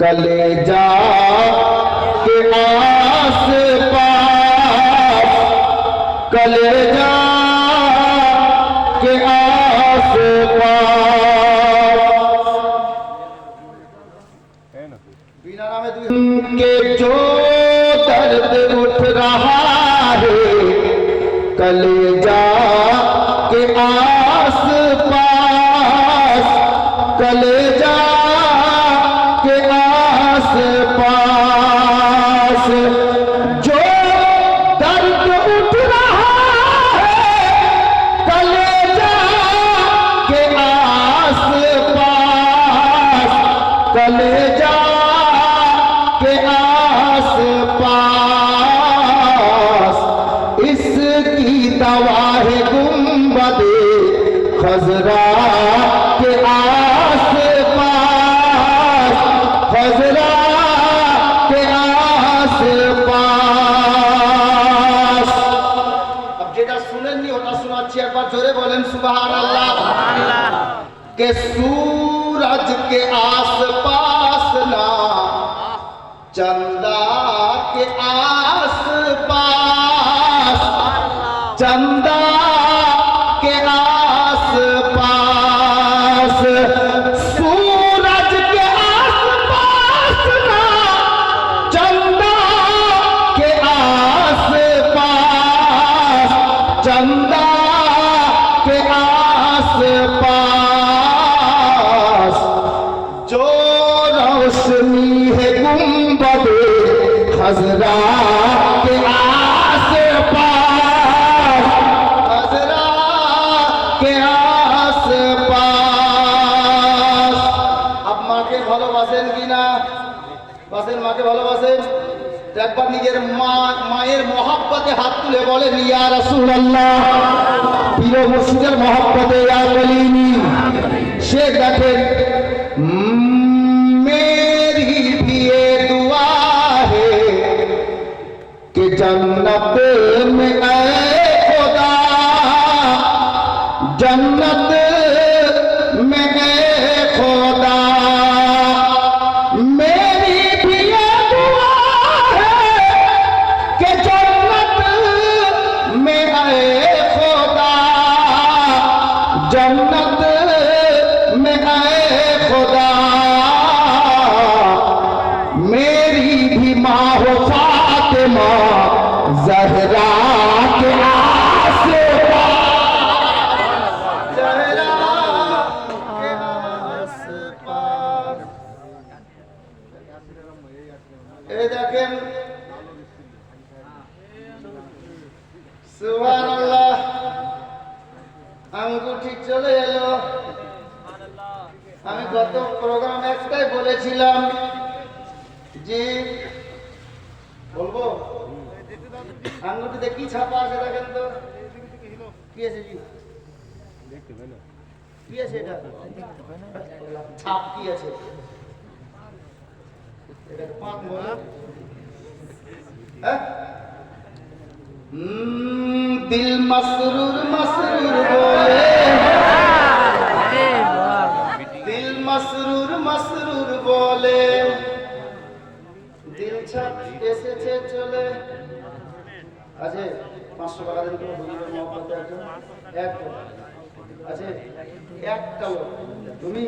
कलेजा के आस पास, कलेजा के आस पास के जो दर्द उठ रहा है, कलेजा के आस पास, कलेजा के आस पास जो दर्द उठ रहा है, कलेजा के आस पास, कलेजा के आस पास, इसकी दवा है गुंबदे खजरा के आस पास, खजरा के आस पास। अब जेटा শুনেননি ওটা শোনাচ্ছি, একবার জোরে বলেন সুবহানাল্লাহ। के सूरज के आस पास ना, चंदा के आस पास, चंदा के आस पास, सूरज के आस पास ना, चंदा के आस पास, चंदा के आस पास जो रोशनी है गुंबदे खजरा के आस पास, खजरा के आस पास। अब মাকে ভালোবাসেন কিনা? বাসেন, মাকে ভালোবাসেন? একবার নিজের মায়ের মহব্বতে হাত তুলে বলেন ইয়া রাসূলুল্লাহ। প্রিয় মুর্শিদের মহব্বতে ইয়া কলিনি। সে দেখেন मेरी भी ये दुआ है कि जन्नत में ऐ खुदा, जन्नत में ऐ खुदा, मेरी भी ये दुआ है कि जन्नत में ऐ खुदा, जन्नत में ऐ खुदा, मेरी भी माँ हो फातिमा ज़हरा के आस पास, ज़हरा के आस पास। ए देखें सुबहानाल्लाह, আঙ্গুঠি চলে এলো। আমি গত প্রোগ্রাম একটাই বলেছিলাম যে বলবো আঙ্গুঠিতে কি ছাপা আছে দেখেন তো, কি আছে জি, কি আছে এটা ছাপ কি আছে, এটা পাঁচ বলো। দিল মসরুর মসরুর বলে, দিল মসরুর মসরুর বলে, দিল ছাপ এসেছে চলে। আছে 500 টাকা দেন তো হুজুরের মহব্বতে একজন, একটা আছে, একটা লোক তুমি